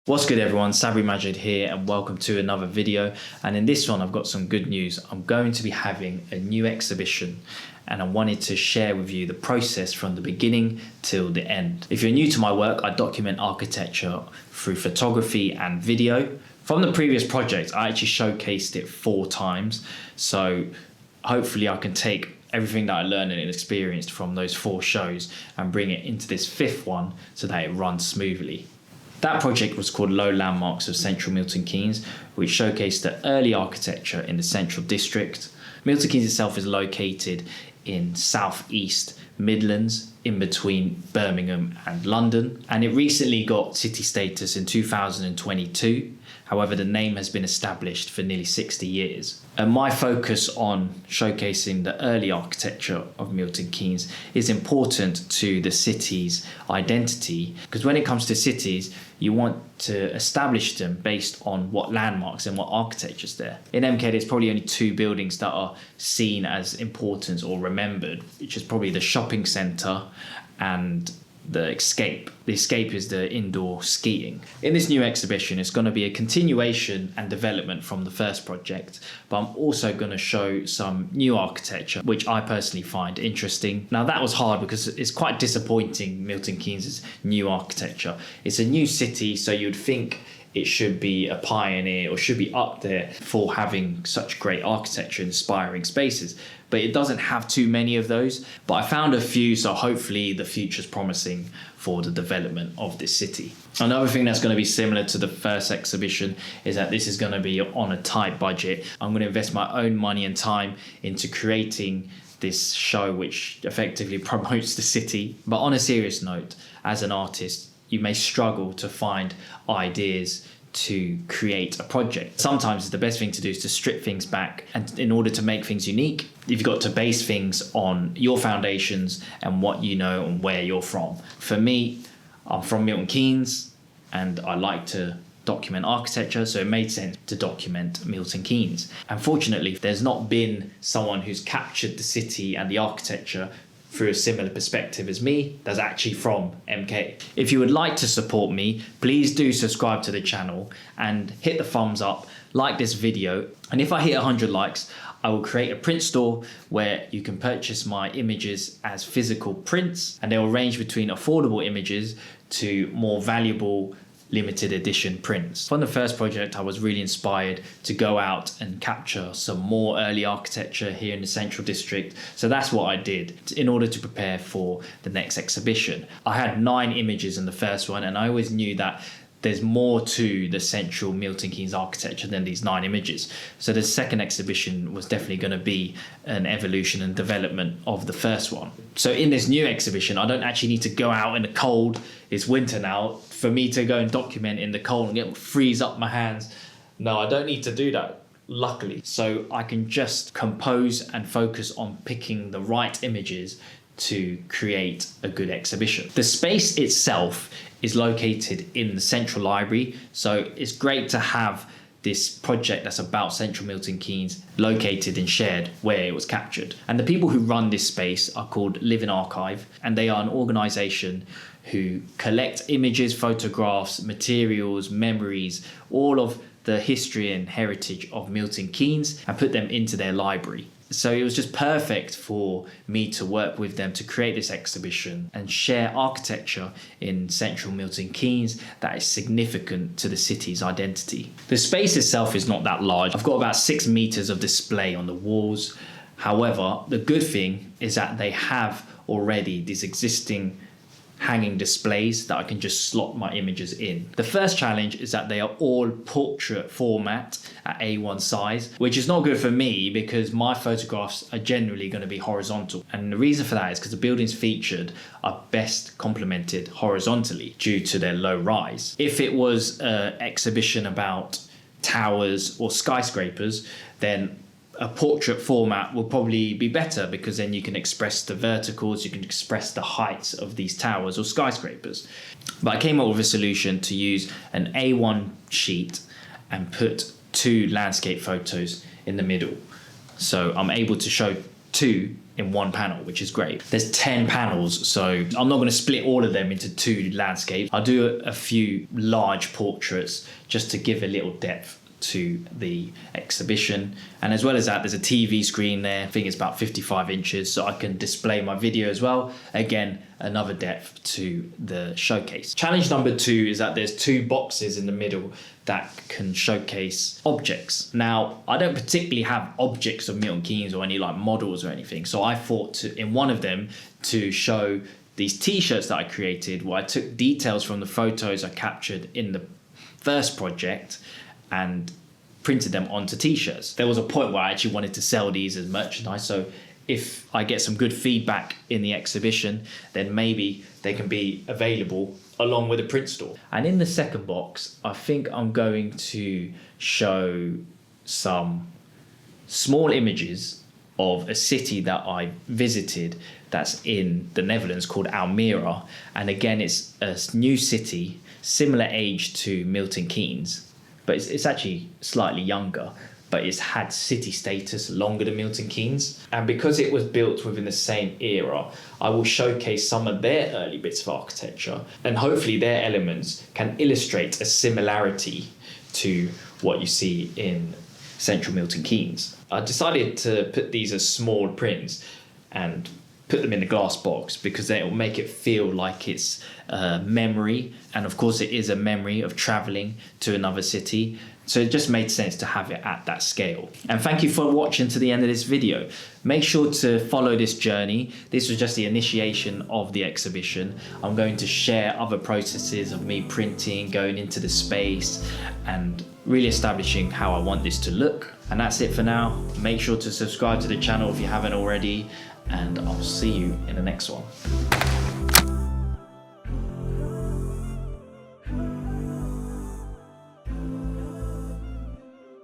What's good everyone, Sabri Majid here and welcome to another video. And in this one I've got some good news. I'm going to be having a new exhibition and I wanted to share with you the process from the beginning till the end. If you're new to my work, I document architecture through photography and video. From the previous project, I actually showcased it 4 times. So hopefully I can take everything that I learned and experienced from those 4 shows and bring it into this 5th one so that it runs smoothly. That project was called Low Landmarks of Central Milton Keynes, which showcased the early architecture in the Central District. Milton Keynes itself is located in southeast Midlands, in between Birmingham and London, and it recently got city status in 2022. However, the name has been established for nearly 60 years. And my focus on showcasing the early architecture of Milton Keynes is important to the city's identity, because when it comes to cities, you want to establish them based on what landmarks and what architecture is there. In MK, there's probably only 2 buildings that are seen as important or remembered, which is probably the shopping centre and the Escape. The Escape is the indoor skiing. In this new exhibition, it's going to be a continuation and development from the first project, but I'm also going to show some new architecture, which I personally find interesting. Now that was hard because it's quite disappointing, Milton Keynes' new architecture. It's a new city, so you'd think it should be a pioneer or should be up there for having such great architecture, inspiring spaces. But it doesn't have too many of those. But I found a few, so hopefully the future's promising for the development of this city. Another thing that's going to be similar to the first exhibition is that this is going to be on a tight budget. I'm going to invest my own money and time into creating this show, which effectively promotes the city. But on a serious note, as an artist, you may struggle to find ideas to create a project. Sometimes the best thing to do is to strip things back, and in order to make things unique, you've got to base things on your foundations and what you know and where you're from. For me, I'm from Milton Keynes and I like to document architecture, so it made sense to document Milton Keynes. Unfortunately, there's not been someone who's captured the city and the architecture through a similar perspective as me that's actually from MK. If you would like to support me, please do subscribe to the channel and hit the thumbs up, like this video, and if I hit 100 likes, I will create a print store where you can purchase my images as physical prints, and they will range between affordable images to more valuable limited edition prints. From the first project, I was really inspired to go out and capture some more early architecture here in the Central District. So that's what I did in order to prepare for the next exhibition. I had 9 images in the first one, and I always knew that there's more to the central Milton Keynes architecture than these 9 images. So the second exhibition was definitely going to be an evolution and development of the first one. So in this new exhibition, I don't actually need to go out in the cold. It's winter now. For me to go and document in the cold and freeze up my hands. No, I don't need to do that, luckily. So I can just compose and focus on picking the right images to create a good exhibition. The space itself is located in the Central Library, so it's great to have this project that's about Central Milton Keynes located and shared where it was captured. And the people who run this space are called Living Archive, and they are an organisation who collect images, photographs, materials, memories, all of the history and heritage of Milton Keynes, and put them into their library. So it was just perfect for me to work with them to create this exhibition and share architecture in central Milton Keynes that is significant to the city's identity. The space itself is not that large. I've got about 6 meters of display on the walls. However, the good thing is that they have already these existing hanging displays that I can just slot my images in. The first challenge is that they are all portrait format at A1 size, which is not good for me because my photographs are generally going to be horizontal. And the reason for that is because the buildings featured are best complemented horizontally due to their low rise. If it was an exhibition about towers or skyscrapers, then a portrait format will probably be better because then you can express the verticals, you can express the heights of these towers or skyscrapers. But I came up with a solution to use an A1 sheet and put 2 landscape photos in the middle. So I'm able to show 2 in one panel, which is great. There's 10 panels, so I'm not going to split all of them into 2 landscapes. I'll do a few large portraits just to give a little depth to the exhibition. And as well as that, there's a TV screen there. I think it's about 55 inches, so I can display my video as well. Again, another depth to the showcase. Challenge number 2 is that there's 2 boxes in the middle that can showcase objects. Now, I don't particularly have objects of Milton Keynes or any like models or anything, so I thought in one of them to show these t-shirts that I created, where I took details from the photos I captured in the first project and printed them onto t-shirts. There was a point where I actually wanted to sell these as merchandise, so if I get some good feedback in the exhibition, then maybe they can be available along with a print store. And in the second box, I think I'm going to show some small images of a city that I visited that's in the Netherlands called Almere. And again, it's a new city, similar age to Milton Keynes, but it's actually slightly younger, but it's had city status longer than Milton Keynes. And because it was built within the same era, I will showcase some of their early bits of architecture, and hopefully their elements can illustrate a similarity to what you see in central Milton Keynes. I decided to put these as small prints and put them in the glass box because then it will make it feel like it's a memory. And of course it is a memory of traveling to another city. So it just made sense to have it at that scale. And thank you for watching to the end of this video. Make sure to follow this journey. This was just the initiation of the exhibition. I'm going to share other processes of me printing, going into the space, and really establishing how I want this to look. And that's it for now. Make sure to subscribe to the channel if you haven't already, and I'll see you in the next one.